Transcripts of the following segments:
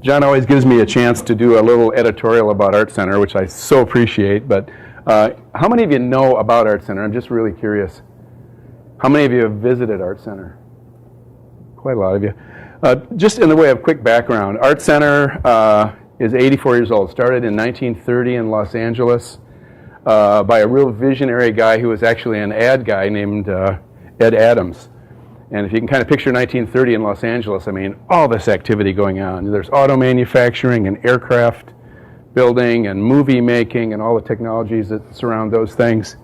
John always gives me a chance to do a little editorial about Art Center, which I so appreciate. But how many of you know about Art Center? I'm just really curious. How many of you have visited Art Center? Quite a lot of you. Just in the way of quick background, Art Center is 84 years old. Started in 1930 in Los Angeles by a real visionary guy who was actually an ad guy named Ed Adams. And if you can kind of picture 1930 in Los Angeles, I mean, all this activity going on. There's auto manufacturing and aircraft building and movie making and all the technologies that surround those things.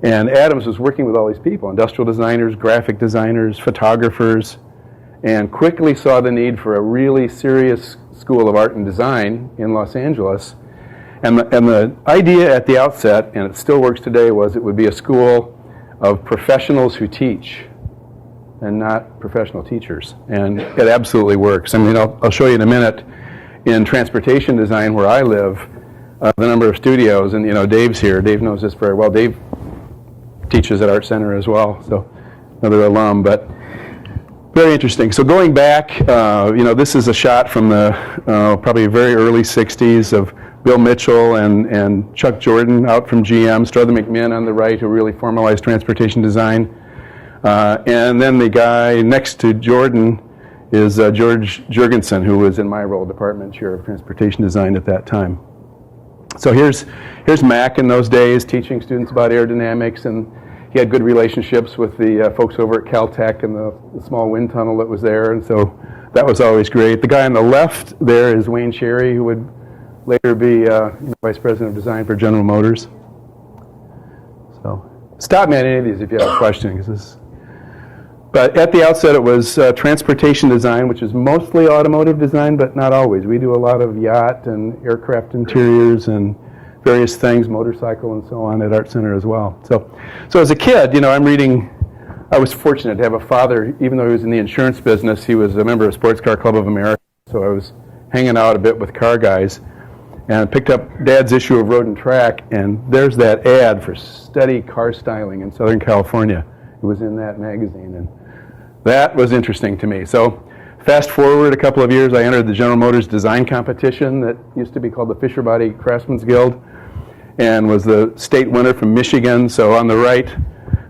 And Adams was working with all these people, industrial designers, graphic designers, photographers, and quickly saw the need for a really serious school of art and design in Los Angeles. And the idea at the outset, and it still works today, was it would be a school of professionals who teach and not professional teachers. And it absolutely works. I mean, I'll show you in a minute in transportation design where I live, the number of studios, and Dave's here. Dave knows this very well. Dave teaches at Art Center as well, so another alum, but very interesting. So going back, this is a shot from the probably very early 60s of Bill Mitchell and Chuck Jordan out from GM, Strother McMinn on the right, who really formalized transportation design. And then the guy next to Jordan is George Jurgensen, who was in my role, department chair of transportation design at that time. So here's Mac in those days, teaching students about aerodynamics, and he had good relationships with the folks over at Caltech and the small wind tunnel that was there, and so that was always great. The guy on the left there is Wayne Cherry, who would later be Vice President of Design for General Motors. So stop me on any of these if you have a question. But at the outset, it was transportation design, which is mostly automotive design, but not always. We do a lot of yacht and aircraft interiors and various things, motorcycle and so on at Art Center as well. So as a kid, I was fortunate to have a father, even though he was in the insurance business, he was a member of Sports Car Club of America, so I was hanging out a bit with car guys, and I picked up Dad's issue of Road and Track, and there's that ad for steady car styling in Southern California. It was in that magazine, and that was interesting to me. So fast forward a couple of years, I entered the General Motors design competition that used to be called the Fisher Body Craftsman's Guild, and was the state winner from Michigan. So on the right,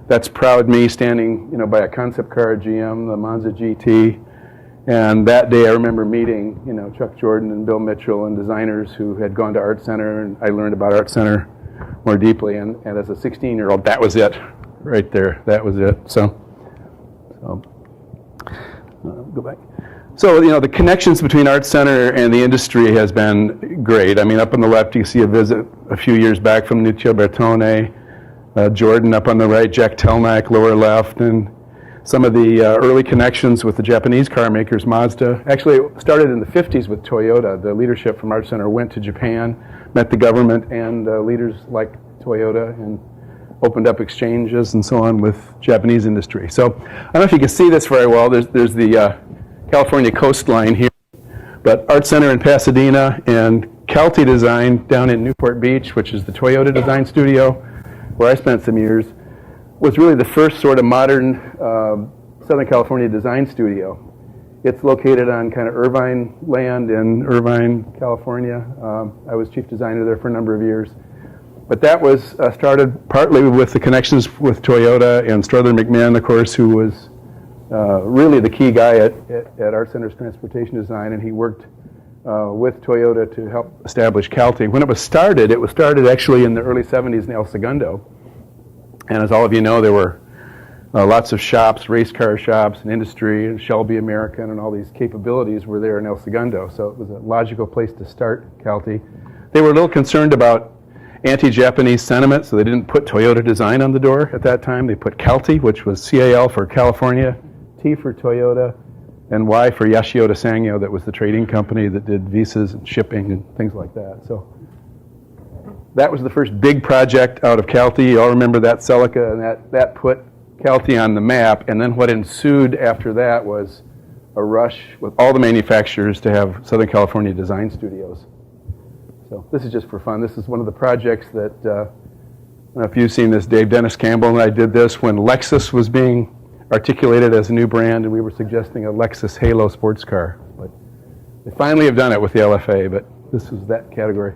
that's proud me standing, by a concept car at GM, the Monza GT. And that day I remember meeting, Chuck Jordan and Bill Mitchell and designers who had gone to Art Center, and I learned about Art Center more deeply. And as a 16-year-old, that was it, right there. That was it. So go back. So, the connections between Art Center and the industry has been great. I mean, up on the left, you see a visit a few years back from Lucio Bertone, Jordan up on the right, Jack Telnack, lower left, and some of the early connections with the Japanese car makers, Mazda. Actually, it started in the 50s with Toyota. The leadership from Art Center went to Japan, met the government and leaders like Toyota, and opened up exchanges and so on with Japanese industry. So, I don't know if you can see this very well. There's the California coastline here, but Art Center in Pasadena and Calty Design down in Newport Beach, which is the Toyota design studio, where I spent some years, was really the first sort of modern Southern California design studio. It's located on kind of Irvine land in Irvine, California. I was chief designer there for a number of years. But that was started partly with the connections with Toyota and Strother McMinn, of course, who was really the key guy at Art Center's transportation design, and he worked with Toyota to help establish Calty. When it was started actually in the early 70s in El Segundo. And as all of you know, there were lots of shops, race car shops, and industry, and Shelby American, and all these capabilities were there in El Segundo. So it was a logical place to start Calty. They were a little concerned about anti-Japanese sentiment, so they didn't put Toyota Design on the door at that time. They put Calty, which was CAL for California, T for Toyota, and Y for Yashioda Sangyo, that was the trading company that did visas and shipping and things like that. So that was the first big project out of Calty. You all remember that Celica, and that put Calty on the map. And then what ensued after that was a rush with all the manufacturers to have Southern California design studios. So this is just for fun. This is one of the projects that, I don't know if you've seen this, Dave Dennis Campbell and I did this when Lexus was being articulated as a new brand, and we were suggesting a Lexus Halo sports car. But They finally have done it with the LFA, but this is that category.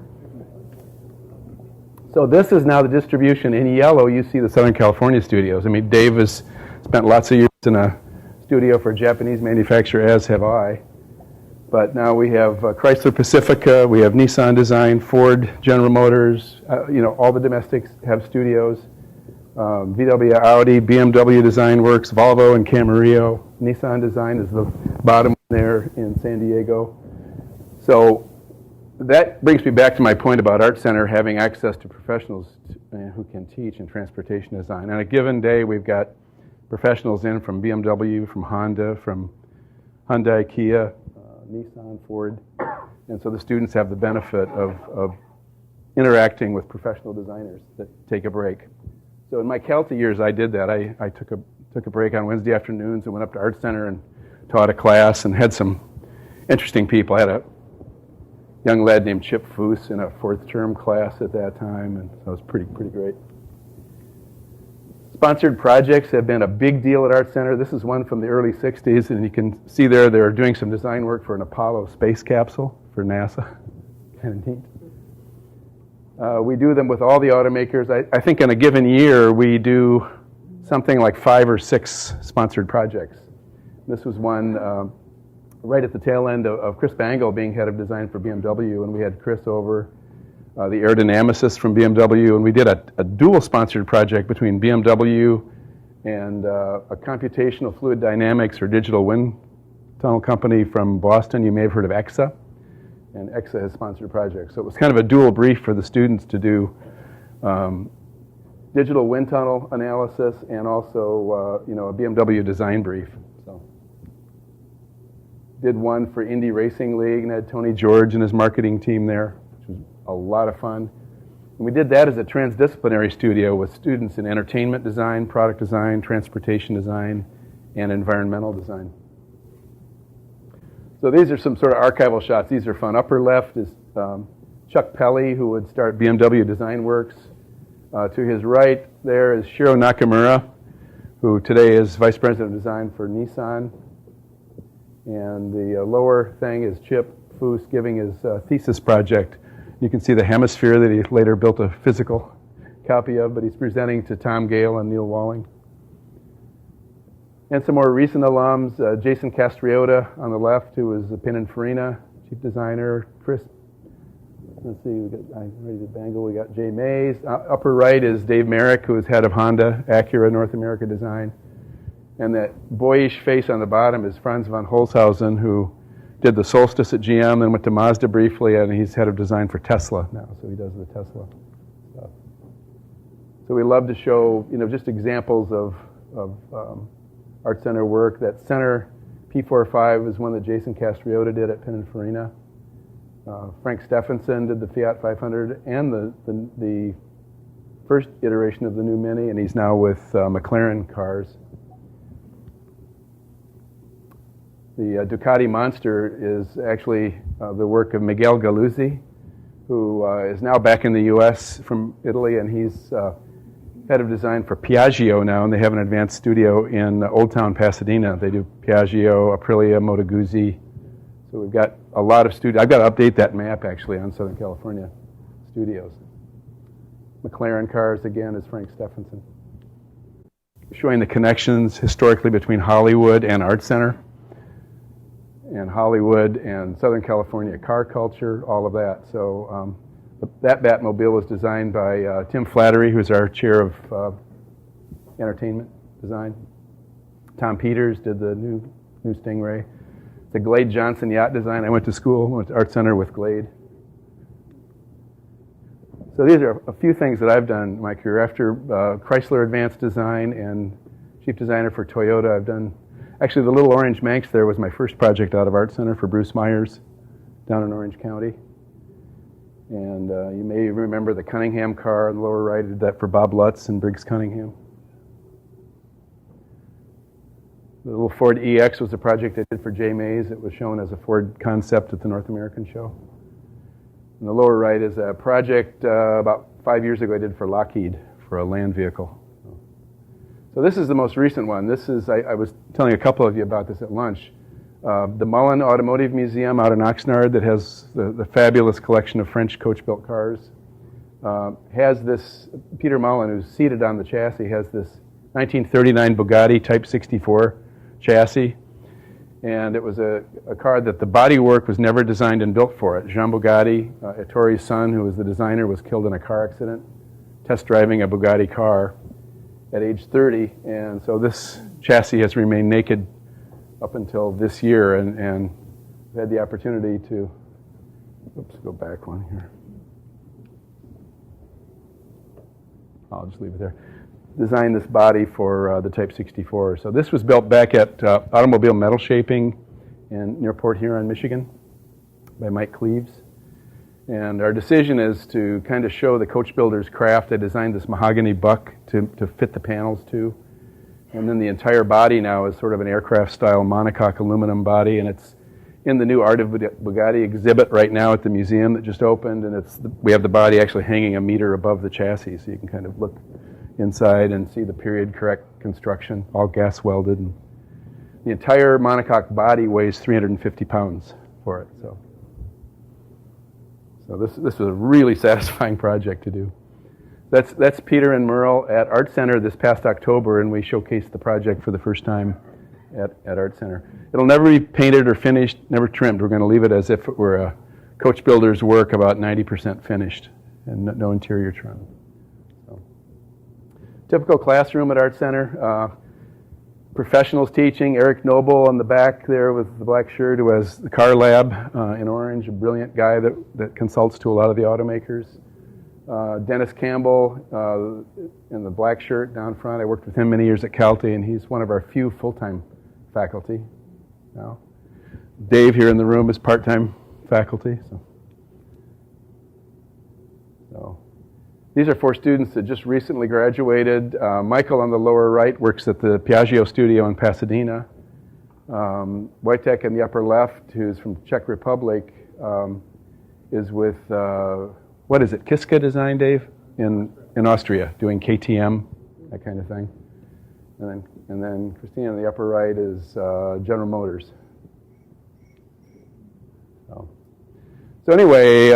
So this is now the distribution. In yellow, you see the Southern California studios. I mean, Dave has spent lots of years in a studio for a Japanese manufacturer, as have I. But now we have Chrysler Pacifica, we have Nissan Design, Ford, General Motors, all the domestics have studios. VW, Audi, BMW Design Works, Volvo and Camarillo. Nissan Design is the bottom there in San Diego. So that brings me back to my point about Art Center having access to professionals who can teach in transportation design. On a given day, we've got professionals in from BMW, from Honda, from Hyundai, Kia, Nissan, Ford. And so the students have the benefit of interacting with professional designers that take a break. So in my CALTA years, I did that. I took a break on Wednesday afternoons and went up to Art Center and taught a class and had some interesting people. I had a young lad named Chip Foose in a fourth term class at that time, and so it was pretty great. Sponsored projects have been a big deal at Art Center. This is one from the early 60s, and you can see there they're doing some design work for an Apollo space capsule for NASA. Kind of neat. We do them with all the automakers. I think in a given year we do something like 5 or 6 sponsored projects. This was one right at the tail end of Chris Bangle being head of design for BMW, and we had Chris over, the aerodynamicist from BMW, and we did a dual sponsored project between BMW and a computational fluid dynamics or digital wind tunnel company from Boston. You may have heard of EXA, and EXA has sponsored projects. So it was kind of a dual brief for the students to do digital wind tunnel analysis and also a BMW design brief. So did one for Indy Racing League and had Tony George and his marketing team there, which was a lot of fun. And we did that as a transdisciplinary studio with students in entertainment design, product design, transportation design, and environmental design. So these are some sort of archival shots. These are fun. Upper left is Chuck Pelly, who would start BMW Design Works. To his right there is Shiro Nakamura, who today is Vice President of Design for Nissan. And the lower thing is Chip Foose giving his thesis project. You can see the hemisphere that he later built a physical copy of, but he's presenting to Tom Gale and Neil Walling. And some more recent alums, Jason Castriota on the left, who was the Pininfarina chief designer. Chris, let's see, I already did Bangle, we got Jay Mays. Upper right is Dave Merrick, who is head of Honda, Acura North America Design. And that boyish face on the bottom is Franz von Holzhausen, who did the Solstice at GM and went to Mazda briefly, and he's head of design for Tesla now, so he does the Tesla stuff. So we love to show, just examples of Art Center work. That center P45 is one that Jason Castriota did at Pininfarina. Frank Stephenson did the Fiat 500 and the first iteration of the new Mini, and he's now with McLaren cars. The Ducati Monster is actually the work of Miguel Galuzzi, who is now back in the U.S. from Italy, and he's head of design for Piaggio now, and they have an advanced studio in Old Town Pasadena. They do Piaggio, Aprilia, Moto Guzzi. So we've got a lot of studios. I've got to update that map, actually, on Southern California studios. McLaren cars, again, is Frank Stephenson. Showing the connections historically between Hollywood and Art Center, and Hollywood and Southern California car culture, all of that. So that Batmobile was designed by Tim Flattery, who's our chair of entertainment design. Tom Peters did the new Stingray. The Glade Johnson yacht design. I went to Art Center with Glade. So these are a few things that I've done in my career. After Chrysler Advanced Design and chief designer for Toyota, I've done, actually the little orange Manx there was my first project out of Art Center for Bruce Myers down in Orange County. And you may remember the Cunningham car on the lower right. I did that for Bob Lutz and Briggs Cunningham. The little Ford EX was a project I did for Jay Mays. It was shown as a Ford concept at the North American show. And the lower right is a project about 5 years ago I did for Lockheed for a land vehicle. So this is the most recent one. This is, I was telling a couple of you about this at lunch. The Mullen Automotive Museum out in Oxnard that has the fabulous collection of French coach-built cars has this, Peter Mullen, who's seated on the chassis, has this 1939 Bugatti Type 64 chassis. And it was a car that the bodywork was never designed and built for it. Jean Bugatti, Ettores' son, who was the designer, was killed in a car accident test driving a Bugatti car at age 30. And so this chassis has remained naked up until this year, and had the opportunity to, oops, go back one here. I'll just leave it there. Design this body for the Type 64. So this was built back at Automobile Metal Shaping near Port Huron, Michigan, by Mike Cleaves. And our decision is to kind of show the coach builder's craft. I designed this mahogany buck to fit the panels to. And then the entire body now is sort of an aircraft-style monocoque aluminum body, and it's in the new Art of Bugatti exhibit right now at the museum that just opened, and we have the body actually hanging a meter above the chassis, so you can kind of look inside and see the period-correct construction, all gas-welded. And the entire monocoque body weighs 350 pounds for it. So this was a really satisfying project to do. That's Peter and Merle at Art Center this past October, and we showcased the project for the first time at Art Center. It'll never be painted or finished, never trimmed. We're going to leave it as if it were a coach builder's work, about 90% finished, and no interior trim. So, typical classroom at Art Center. Professionals teaching. Eric Noble on the back there with the black shirt, who has the car lab in orange, a brilliant guy that consults to a lot of the automakers. Dennis Campbell in the black shirt down front. I worked with him many years at Calty, and he's one of our few full-time faculty now. Dave here in the room is part-time faculty. So these are 4 students that just recently graduated. Michael on the lower right works at the Piaggio studio in Pasadena. Wojtek in the upper left, who's from Czech Republic, is with what is it, Kiska Design, Dave? In Austria, doing KTM, that kind of thing. And then Christina on the upper right is General Motors. So anyway,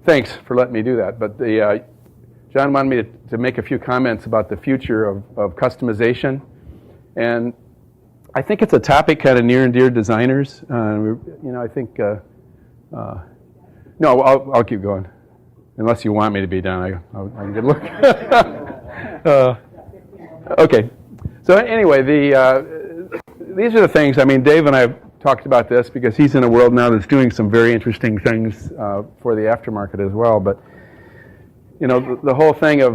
thanks for letting me do that. But John wanted me to make a few comments about the future of customization. And I think it's a topic kind of near and dear to designers. I think, no, I'll keep going. Unless you want me to be done, I can get a look. Okay. So anyway, these are the things. I mean, Dave and I have talked about this because he's in a world now that's doing some very interesting things for the aftermarket as well. But the whole thing of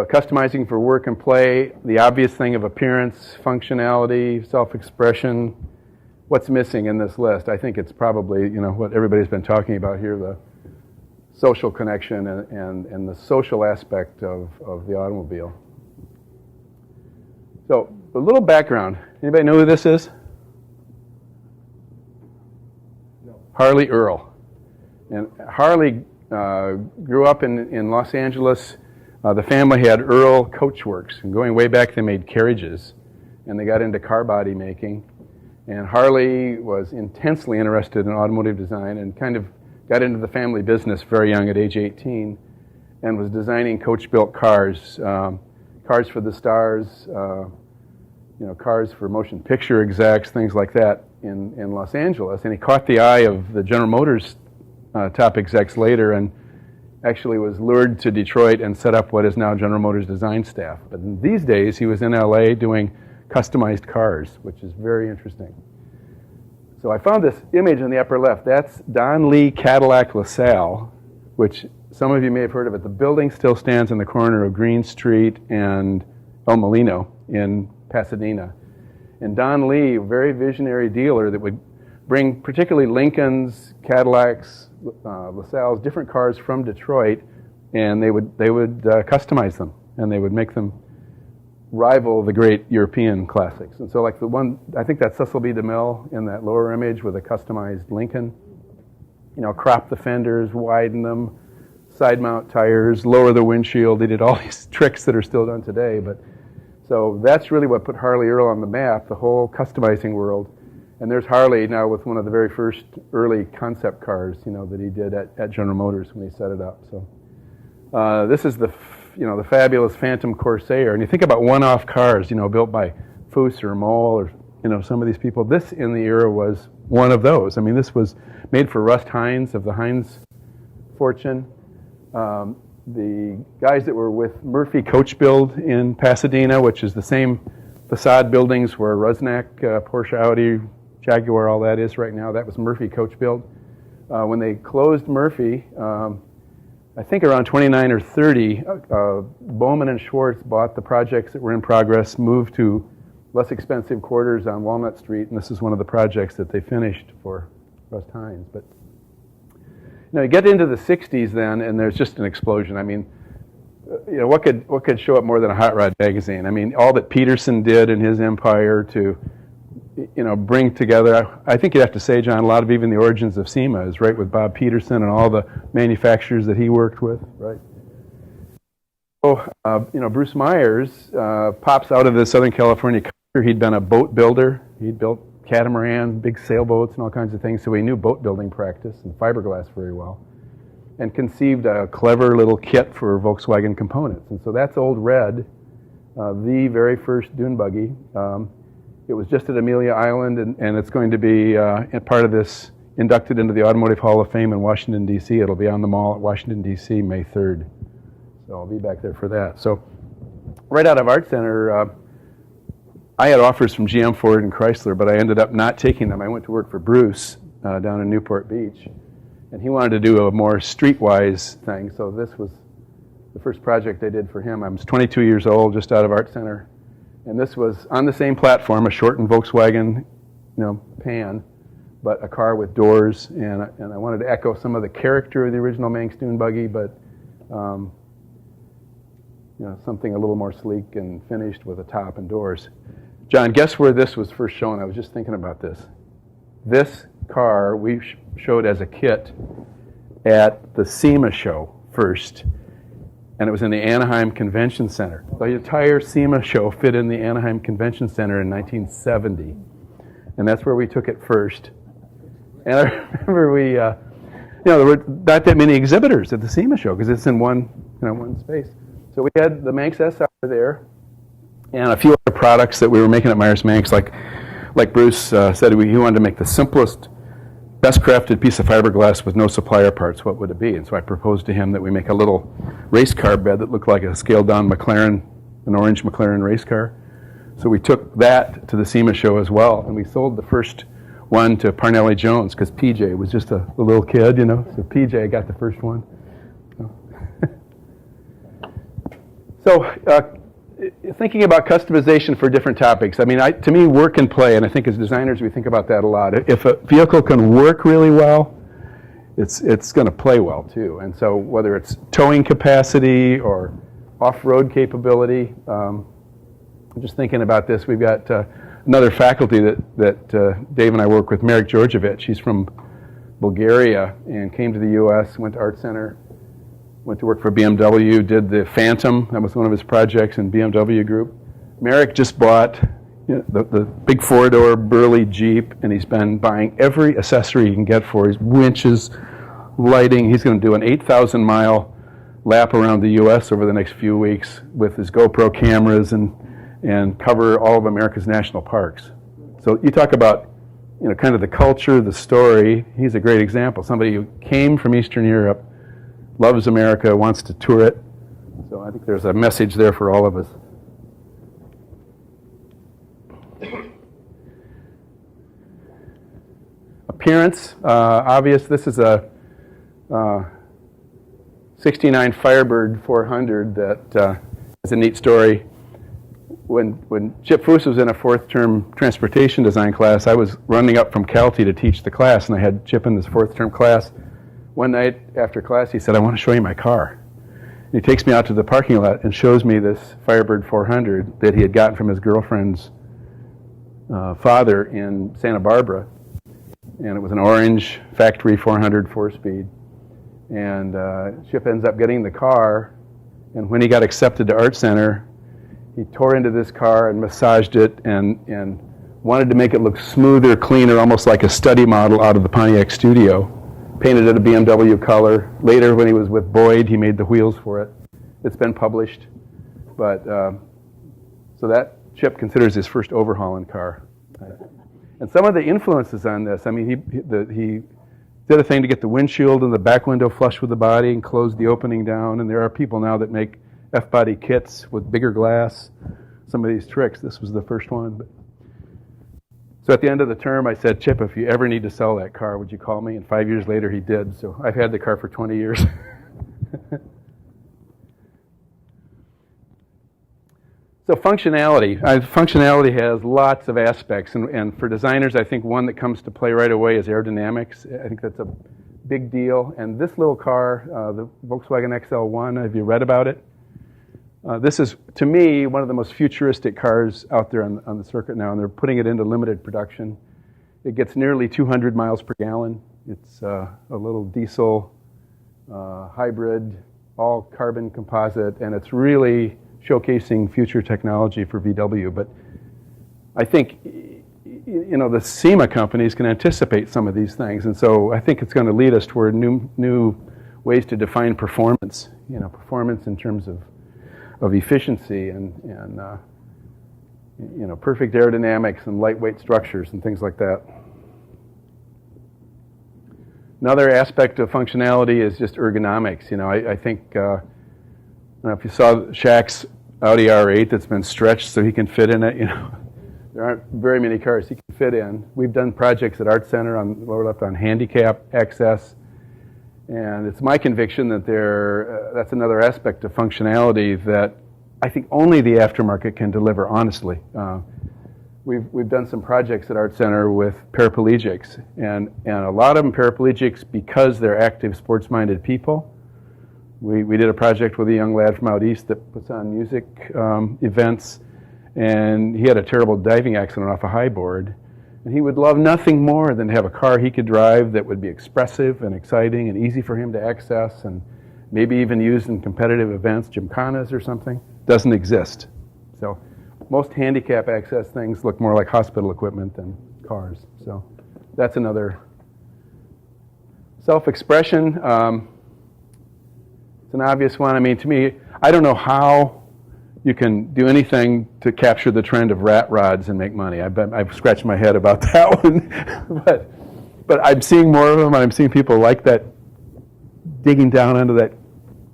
customizing for work and play, the obvious thing of appearance, functionality, self-expression. What's missing in this list? I think it's probably what everybody's been talking about here, the social connection and the social aspect of the automobile. So, a little background. Anybody know who this is? No. Harley Earl. And Harley grew up in Los Angeles. The family had Earl Coach Works. And going way back, they made carriages. And they got into car body making. And Harley was intensely interested in automotive design and kind of got into the family business very young at age 18 and was designing coach-built cars, cars for the stars, cars for motion picture execs, things like that in Los Angeles. And he caught the eye of the General Motors top execs later and actually was lured to Detroit and set up what is now General Motors design staff. But in these days, he was in LA doing customized cars, which is very interesting. So I found this image in the upper left. That's Don Lee Cadillac LaSalle, which some of you may have heard of it. The building still stands in the corner of Green Street and El Molino in Pasadena. And Don Lee, a very visionary dealer that would bring particularly Lincolns, Cadillacs, LaSalle's, different cars from Detroit, and they would customize them, and they would make them rival the great European classics. And so like the one, I think that's Cecil B. DeMille in that lower image with a customized Lincoln. Crop the fenders, widen them, side mount tires, lower the windshield. They did all these tricks that are still done today. But so that's really what put Harley Earl on the map, the whole customizing world. And there's Harley now with one of the very first early concept cars, that he did at General Motors when he set it up. So this is the fabulous Phantom Corsair. And you think about one-off cars, built by Foose or Moll or, some of these people. This in the era was one of those. I mean, this was made for Rust Hines of the Hines fortune. The guys that were with Murphy Coach Build in Pasadena, which is the same facade buildings where Rusnak, Porsche, Audi, Jaguar, all that is right now. That was Murphy Coach Build. When they closed Murphy, I think around 29 or 30, Bowman and Schwartz bought the projects that were in progress, moved to less expensive quarters on Walnut Street, and this is one of the projects that they finished for Rust Hines. But you get into the 60s then, and there's just an explosion. I mean, what could show up more than a hot rod magazine? I mean, all that Peterson did in his empire to bring together, I think you'd have to say, John, a lot of even the origins of SEMA is right with Bob Peterson and all the manufacturers that he worked with, right? So, Bruce Myers pops out of the Southern California culture. He'd been a boat builder. He'd built catamarans, big sailboats, and all kinds of things, so he knew boat building practice and fiberglass very well, and conceived a clever little kit for Volkswagen components. And so that's Old Red, the very first dune buggy. It was just at Amelia Island, and it's going to be part of this, inducted into the Automotive Hall of Fame in Washington, D.C. It'll be on the mall at Washington, D.C., May 3rd. So I'll be back there for that. So right out of Art Center, I had offers from GM, Ford, and Chrysler, but I ended up not taking them. I went to work for Bruce down in Newport Beach, and he wanted to do a more streetwise thing. So this was the first project I did for him. I was 22 years old, just out of Art Center. And this was on the same platform, a shortened Volkswagen, pan, but a car with doors. And I wanted to echo some of the character of the original Manx dune buggy, but something a little more sleek and finished with a top and doors. John, guess where this was first shown? I was just thinking about this. This car we showed as a kit at the SEMA show first. And it was in the Anaheim Convention Center. The entire SEMA show fit in the Anaheim Convention Center in 1970. And that's where we took it first. And I remember there were not that many exhibitors at the SEMA show because it's in one space. So we had the Manx SR there and a few other products that we were making at Myers Manx. Like Bruce said, he wanted to make the simplest, best crafted piece of fiberglass with no supplier parts. What would it be? And so I proposed to him that we make a little race car bed that looked like a scaled down McLaren, an orange McLaren race car. So we took that to the SEMA show as well, and we sold the first one to Parnelli Jones because PJ was just a little kid, So PJ got the first one. So thinking about customization for different topics, I mean, to me, work and play, and I think as designers we think about that a lot. If a vehicle can work really well, it's going to play well too. And so whether it's towing capacity or off-road capability, I'm just thinking about this. We've got another faculty that Dave and I work with, Marek Georgievich. He's from Bulgaria and came to the U.S., went to Art Center, went to work for BMW, did the Phantom. That was one of his projects in BMW Group. Marek just bought the big four-door burly Jeep, and he's been buying every accessory he can get for his winches, lighting. He's going to do an 8,000-mile lap around the U.S. over the next few weeks with his GoPro cameras and cover all of America's national parks. So you talk about kind of the culture, the story. He's a great example. Somebody who came from Eastern Europe, loves America, wants to tour it. So I think there's a message there for all of us. Appearance, obvious. This is a 69 Firebird 400 that is a neat story. When Chip Foose was in a fourth-term transportation design class, I was running up from Calty to teach the class, and I had Chip in this fourth-term class. One night after class, he said, "I want to show you my car." And he takes me out to the parking lot and shows me this Firebird 400 that he had gotten from his girlfriend's father in Santa Barbara. And it was an orange factory 400 four-speed. And Chip ends up getting the car, and when he got accepted to Art Center, he tore into this car and massaged it and wanted to make it look smoother, cleaner, almost like a study model out of the Pontiac studio. Painted it a BMW color. Later, when he was with Boyd, he made the wheels for it. It's been published. But so that Chip considers his first overhauling car. And some of the influences on this, I mean, he did a thing to get the windshield and the back window flush with the body and closed the opening down. And there are people now that make F-body kits with bigger glass. Some of these tricks. This was the first one. So at the end of the term, I said, Chip, if you ever need to sell that car, would you call me? And 5 years later, he did. So I've had the car for 20 years. So functionality. Functionality has lots of aspects. And for designers, I think one that comes to play right away is aerodynamics. I think that's a big deal. And this little car, the Volkswagen XL1, have you read about it? This is, to me, one of the most futuristic cars out there on the circuit now, and they're putting it into limited production. It gets nearly 200 miles per gallon. It's a little diesel hybrid, all carbon composite, and it's really showcasing future technology for VW. But I think, the SEMA companies can anticipate some of these things, and so I think it's going to lead us toward new ways to define performance. Performance in terms of efficiency and perfect aerodynamics and lightweight structures and things like that. Another aspect of functionality is just ergonomics. I think if you saw Shaq's Audi R8 that's been stretched so he can fit in it, there aren't very many cars he can fit in. We've done projects at Art Center on the lower left on handicap access. And it's my conviction that that's another aspect of functionality that I think only the aftermarket can deliver honestly. We've done some projects at Art Center with paraplegics, and a lot of them paraplegics because they're active, sports-minded people. We did a project with a young lad from out east that puts on music events, and he had a terrible diving accident off a high board. And he would love nothing more than to have a car he could drive that would be expressive and exciting and easy for him to access and maybe even used in competitive events, gymkhanas or something. Doesn't exist. So most handicap access things look more like hospital equipment than cars. So that's another. Self-expression, it's an obvious one. I mean, to me, I don't know how you can do anything to capture the trend of rat rods and make money. I've scratched my head about that one. but I'm seeing more of them, and I'm seeing people like that, digging down into that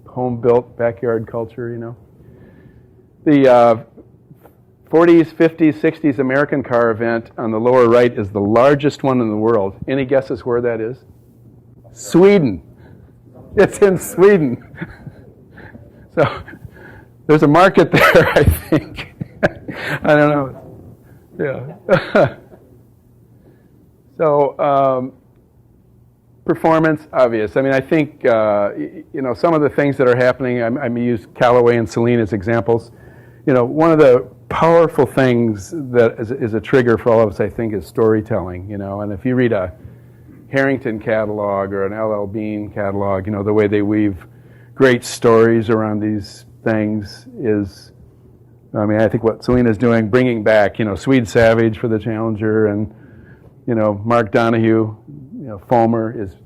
home-built backyard culture, The 40s, 50s, 60s American car event on the lower right is the largest one in the world. Any guesses where that is? Sweden. It's in Sweden. So there's a market there, I think. I don't know. Yeah. So performance, obvious. I mean, I think, some of the things that are happening, I use Callaway and Celine as examples. One of the powerful things that is a trigger for all of us, I think, is storytelling, and if you read a Harrington catalog or an L.L. Bean catalog, the way they weave great stories around these things is, I think what Selina's doing, bringing back, Swede Savage for the Challenger and, Mark Donahue, Fulmer is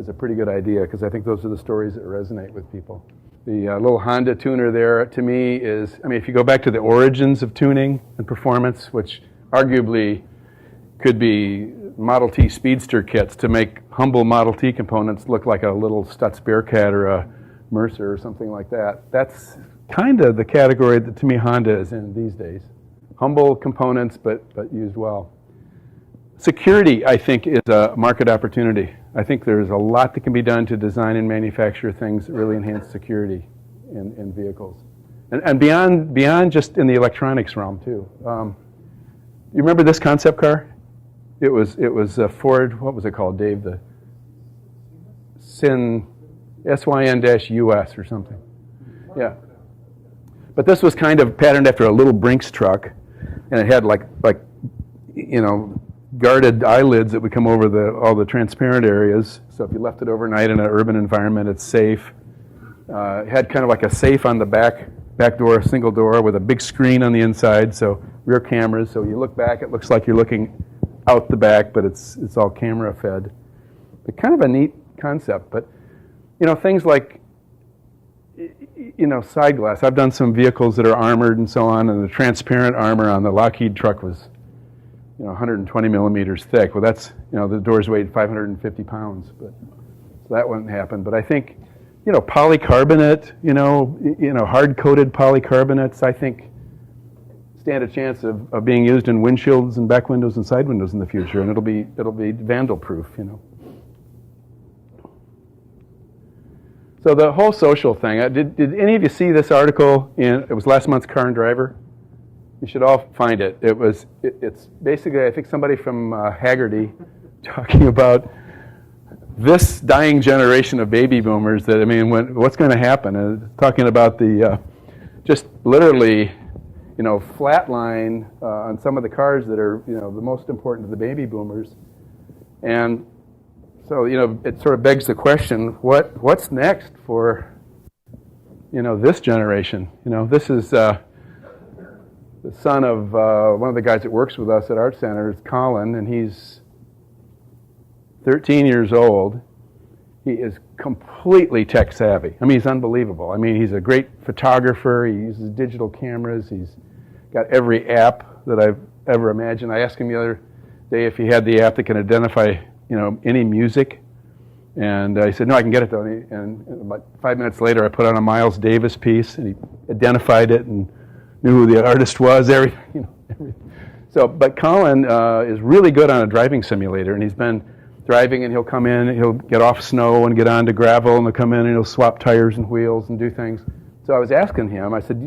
a pretty good idea because I think those are the stories that resonate with people. The little Honda tuner there, to me, is, if you go back to the origins of tuning and performance, which arguably could be Model T Speedster kits to make humble Model T components look like a little Stutz Bearcat or a Mercer or something like that. That's kind of the category that, to me, Honda is in these days. Humble components, but used well. Security, I think, is a market opportunity. I think there's a lot that can be done to design and manufacture things that really enhance security in vehicles. And beyond just in the electronics realm, too. You remember this concept car? It was a Ford, what was it called, Dave? The SYN-US or something. Yeah. But this was kind of patterned after a little Brinks truck, and it had like guarded eyelids that would come over all the transparent areas. So if you left it overnight in an urban environment, it's safe. It had kind of like a safe on the back door, single door with a big screen on the inside. So rear cameras, so you look back, it looks like you're looking out the back, but it's all camera fed. But kind of a neat concept. But things like side glass. I've done some vehicles that are armored and so on, and the transparent armor on the Lockheed truck was 120 millimeters thick. Well, that's the doors weighed 550 pounds, but so that wouldn't happen. But I think polycarbonate, hard-coated polycarbonates, I think stand a chance of being used in windshields and back windows and side windows in the future, and it'll be vandal-proof, So the whole social thing. Did any of you see this article? It was last month's Car and Driver. You should all find it. It's basically, I think, somebody from Haggerty talking about this dying generation of baby boomers. That what's going to happen? And talking about the just literally, flat line on some of the cars that are the most important to the baby boomers, and so it sort of begs the question: what's next for this generation? This is the son of one of the guys that works with us at Art Center, is Colin, and he's 13 years old. He is completely tech savvy. He's unbelievable. He's a great photographer. He uses digital cameras. He's got every app that I've ever imagined. I asked him the other day if he had the app that can identify any music, and he said, no, I can get it though. And about 5 minutes later, I put on a Miles Davis piece, and he identified it and knew who the artist was. Everything. So, but Colin is really good on a driving simulator, and he's been driving, and he'll come in, he'll get off snow and get onto gravel, and he'll come in and he'll swap tires and wheels and do things. So I was asking him, I said,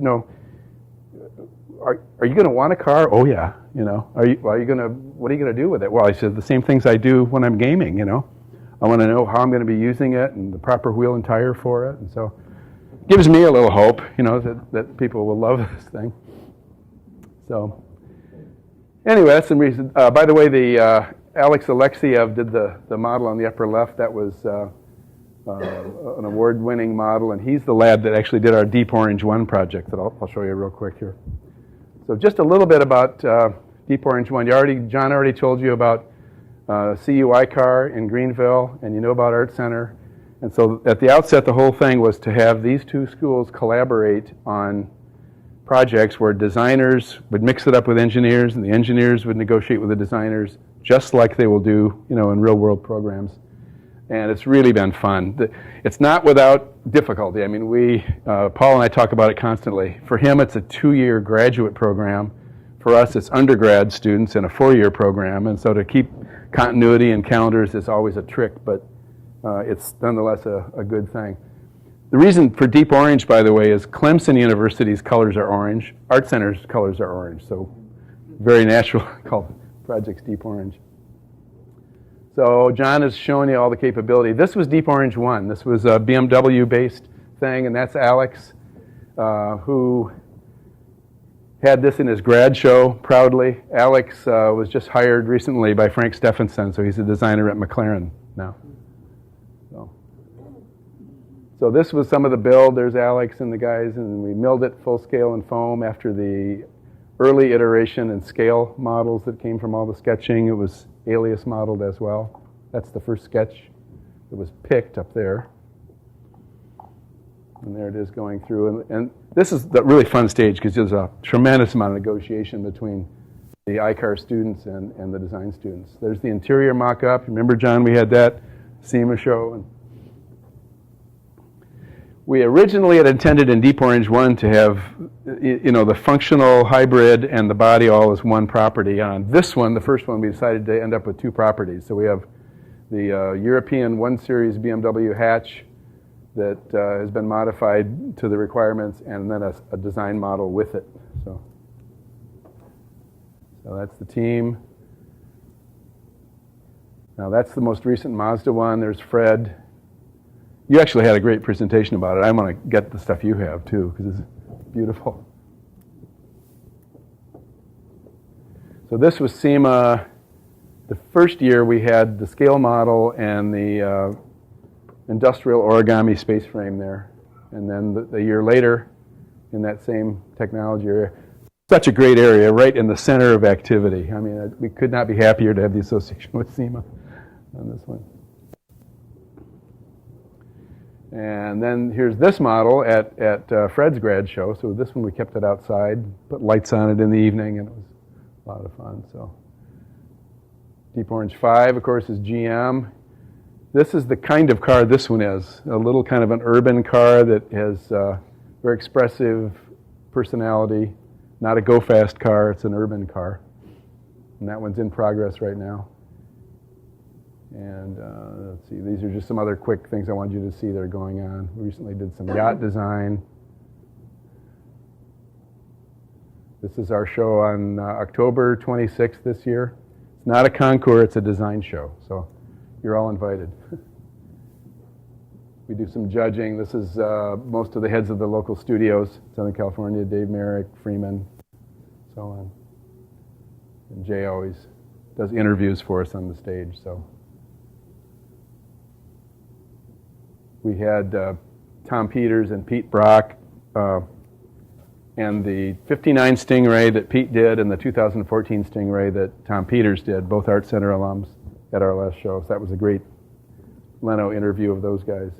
are you going to want a car? Oh yeah, what are you going to do with it? Well, I said the same things I do when I'm gaming. I want to know how I'm going to be using it and the proper wheel and tire for it, and so it gives me a little hope, that people will love this thing. So anyway, that's some reason. By the way, the Alex Alexiev did the model on the upper left. That was an award-winning model, and he's the lad that actually did our Deep Orange 1 project that I'll show you real quick here. So just a little bit about Deep Orange 1. John already told you about CUI Car in Greenville, and you know about Art Center. And so at the outset, the whole thing was to have these two schools collaborate on projects where designers would mix it up with engineers, and the engineers would negotiate with the designers, just like they will do, in real-world programs. And it's really been fun. It's not without difficulty. Paul and I talk about it constantly. For him, it's a 2-year graduate program. For us, it's undergrad students in a 4-year program. And so to keep continuity and calendars is always a trick, but it's nonetheless a good thing. The reason for Deep Orange, by the way, is Clemson University's colors are orange. Art Center's colors are orange. So very natural called Projects Deep Orange. So John has shown you all the capability. This was Deep Orange 1. This was a BMW-based thing, and that's Alex, who had this in his grad show, proudly. Alex was just hired recently by Frank Stephenson, so he's a designer at McLaren now. So this was some of the build. There's Alex and the guys, and we milled it full scale in foam after the early iteration and scale models that came from all the sketching. It was alias modeled as well. That's the first sketch that was picked up there. And there it is going through. And this is the really fun stage because there's a tremendous amount of negotiation between the iCar students and the design students. There's the interior mock-up. Remember, John, we had that SEMA show. And we originally had intended in Deep Orange 1 to have, the functional hybrid and the body all as one property. On this one, the first one, we decided to end up with 2 properties. So we have the European 1 Series BMW hatch that has been modified to the requirements, and then a design model with it. So that's the team. Now that's the most recent Mazda one. There's Fred. You actually had a great presentation about it. I want to get the stuff you have too, because it's beautiful. So this was SEMA. The first year we had the scale model and the industrial origami space frame there. And then the year later, in that same technology area, such a great area, right in the center of activity. I mean, we could not be happier to have the association with SEMA on this one. And then here's this model at Fred's grad show. So this one we kept it outside, put lights on it in the evening, and it was a lot of fun. So Deep Orange 5, of course, is GM. This is the kind of car this one is, a little kind of an urban car that has very expressive personality. Not a go-fast car, it's an urban car. And that one's in progress right now. And let's see, these are just some other quick things I wanted you to see that are going on. We recently did some yacht design. This is our show on October 26th this year. It's not a concours, it's a design show, so you're all invited. We do some judging. This is most of the heads of the local studios, Southern California, Dave Merrick, Freeman, so on. And Jay always does interviews for us on the stage, so. We had Tom Peters and Pete Brock and the 59 Stingray that Pete did and the 2014 Stingray that Tom Peters did, both Art Center alums at our last show. So that was a great Leno interview of those guys.